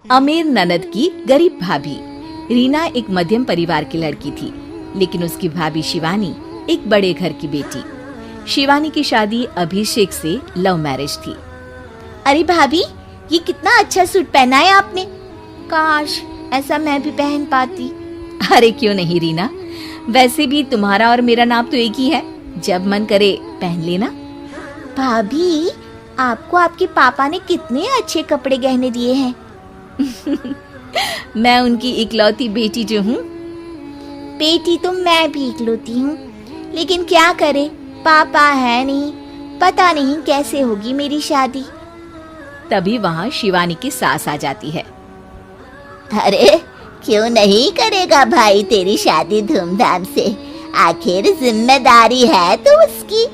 अमीर ननद की गरीब भाभी। रीना एक मध्यम परिवार की लड़की थी, लेकिन उसकी भाभी शिवानी एक बड़े घर की बेटी। शिवानी की शादी अभिषेक से लव मैरिज थी। अरे भाभी, ये कितना अच्छा सूट पहना है आपने। काश ऐसा मैं भी पहन पाती। अरे क्यों नहीं रीना, वैसे भी तुम्हारा और मेरा नाप तो एक ही है, जब मन करे पहन लेना। भाभी, आपको आपके पापा ने कितने अच्छे कपड़े गहने दिए हैं। मैं उनकी इकलौती बेटी जो हूँ। बेटी तो मैं भी इकलौती हूँ, लेकिन क्या करे, पापा है नहीं, पता नहीं कैसे होगी मेरी शादी। तभी वहाँ शिवानी की सास आ जाती है। अरे क्यों नहीं करेगा भाई तेरी शादी धूमधाम से, आखिर जिम्मेदारी है तो उसकी।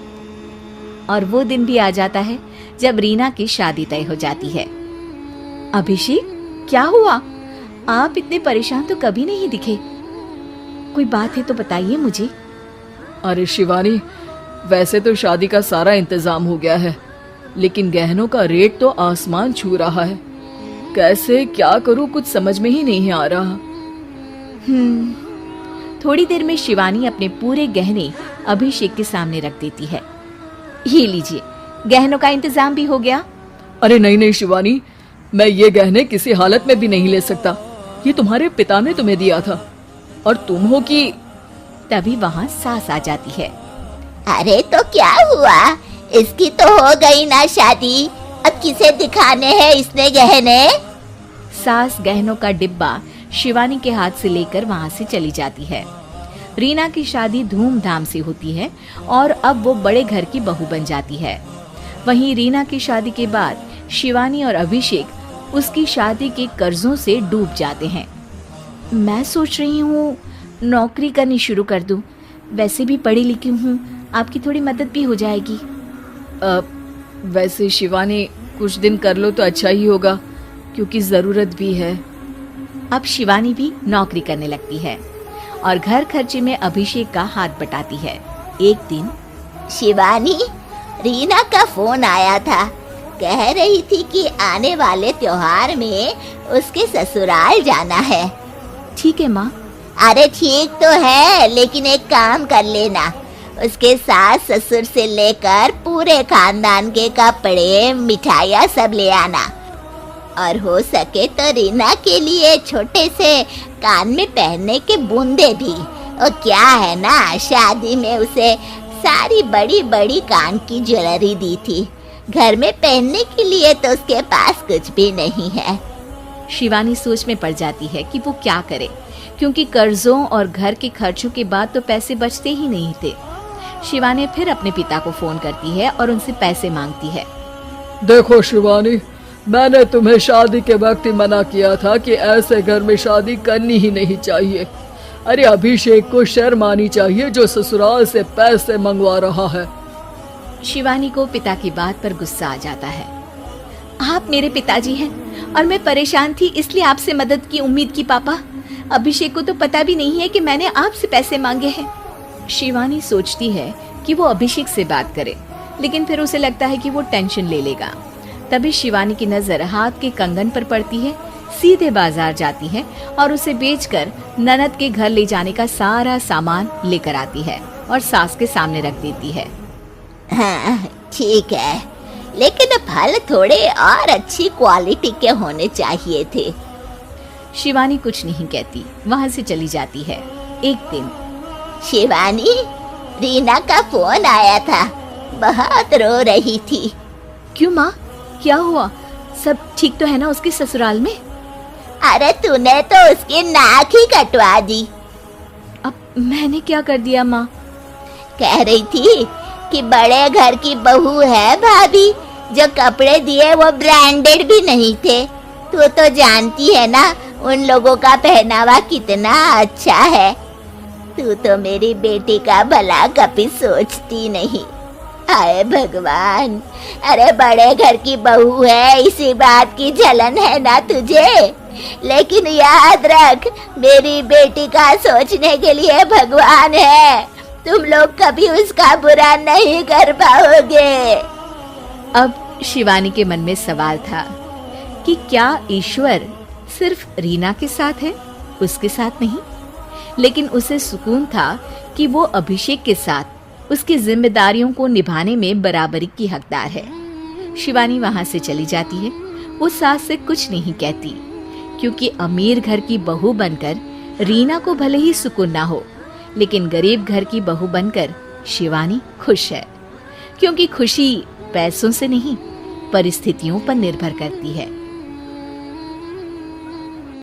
और वो दिन भी आ जाता है जब रीना की शादी तय हो जाती है। अभिषेक, क्या हुआ? आप इतने परेशान तो कभी नहीं दिखे, कोई बात है तो बताइए मुझे। अरे शिवानी, वैसे तो शादी का सारा इंतजाम हो गया है, लेकिन गहनों का रेट तो आसमान छू रहा है। कैसे क्या करूं, कुछ समझ में ही नहीं आ रहा। थोड़ी देर में शिवानी अपने पूरे गहने अभिषेक के सामने रख देती है। ये लीजिए, गहनों का इंतजाम भी हो गया। अरे नहीं नहीं शिवानी, मैं ये गहने किसी हालत में भी नहीं ले सकता। ये तुम्हारे पिता ने तुम्हें दिया था, और तुम हो कि। तभी वहाँ सास आ जाती है। अरे तो क्या हुआ, इसकी तो हो गई ना शादी, अब किसे दिखाने हैं इसने गहने। सास गहनों का डिब्बा शिवानी के हाथ से लेकर वहाँ से चली जाती है। रीना की शादी धूमधाम से होती है और अब वो बड़े घर की बहू बन जाती है। वहीं रीना की शादी के बाद शिवानी और अभिषेक उसकी शादी के कर्जों से डूब जाते हैं। मैं सोच रही हूँ नौकरी करनी शुरू कर दूँ, वैसे भी पढ़ी लिखी हूँ, आपकी थोड़ी मदद भी हो जाएगी। वैसे शिवानी, कुछ दिन कर लो तो अच्छा ही होगा, क्योंकि जरूरत भी है। अब शिवानी भी नौकरी करने लगती है और घर खर्चे में अभिषेक का हाथ बटाती है। एक दिन शिवानी, रीना का फोन आया था, कह रही थी कि आने वाले त्योहार में उसके ससुराल जाना है। ठीक है माँ। अरे ठीक तो है, लेकिन एक काम कर लेना, उसके सास ससुर से लेकर पूरे खानदान के कपड़े मिठाइयाँ सब ले आना, और हो सके तो रीना के लिए छोटे से कान में पहनने के बूंदे भी। और क्या है ना, शादी में उसे सारी बड़ी बड़ी कान की ज्वेलरी दी थी, घर में पहनने के लिए तो उसके पास कुछ भी नहीं है। शिवानी सोच में पड़ जाती है कि वो क्या करे, क्योंकि कर्जों और घर के खर्चों के बाद तो पैसे बचते ही नहीं थे। शिवानी फिर अपने पिता को फोन करती है और उनसे पैसे मांगती है। देखो शिवानी, मैंने तुम्हें शादी के वक्त ही मना किया था कि ऐसे घर में शादी करनी ही नहीं चाहिए। अरे अभिषेक को शर्म आनी चाहिए जो ससुराल से पैसे मंगवा रहा है। शिवानी को पिता की बात पर गुस्सा आ जाता है। आप मेरे पिताजी हैं और मैं परेशान थी इसलिए आपसे मदद की उम्मीद की पापा। अभिषेक को तो पता भी नहीं है कि मैंने आपसे पैसे मांगे हैं। शिवानी सोचती है कि वो अभिषेक से बात करे, लेकिन फिर उसे लगता है कि वो टेंशन ले लेगा। तभी शिवानी की नजर हाथ के कंगन पर पड़ती है, सीधे बाजार जाती है और उसे बेचकर ननद के घर ले जाने का सारा सामान लेकर आती है और सास के सामने रख देती है। हाँ ठीक है, लेकिन फल थोड़े और अच्छी क्वालिटी के होने चाहिए थे। शिवानी कुछ नहीं कहती, वहाँ से चली जाती है। एक दिन शिवानी, रीना का फोन आया था, बहुत रो रही थी। क्यों माँ, क्या हुआ? सब ठीक तो है ना उसके ससुराल में? अरे तूने तो उसकी नाक ही कटवा दी। अब मैंने क्या कर दिया माँ? कह रही थी कि बड़े घर की बहू है भाभी, जो कपड़े दिए वो ब्रांडेड भी नहीं थे। तू तो जानती है ना उन लोगों का पहनावा कितना अच्छा है। तू तो मेरी बेटी का भला कभी सोचती नहीं। हाय भगवान, अरे बड़े घर की बहू है, इसी बात की जलन है ना तुझे, लेकिन याद रख मेरी बेटी का सोचने के लिए भगवान है, तुम लोग कभी उसका बुरा नहीं कर पाओगे। अब शिवानी के मन में सवाल था कि क्या ईश्वर सिर्फ रीना के साथ है, उसके साथ नहीं। लेकिन उसे सुकून था कि वो अभिषेक के साथ उसकी जिम्मेदारियों को निभाने में बराबरी की हकदार है। शिवानी वहां से चली जाती है। वो सास से कुछ नहीं कहती, क्योंकि अमीर घर की बहू बनकर रीना को भले ही सुकून ना हो, लेकिन गरीब घर की बहू बनकर शिवानी खुश है, क्योंकि खुशी पैसों से नहीं परिस्थितियों पर निर्भर करती है।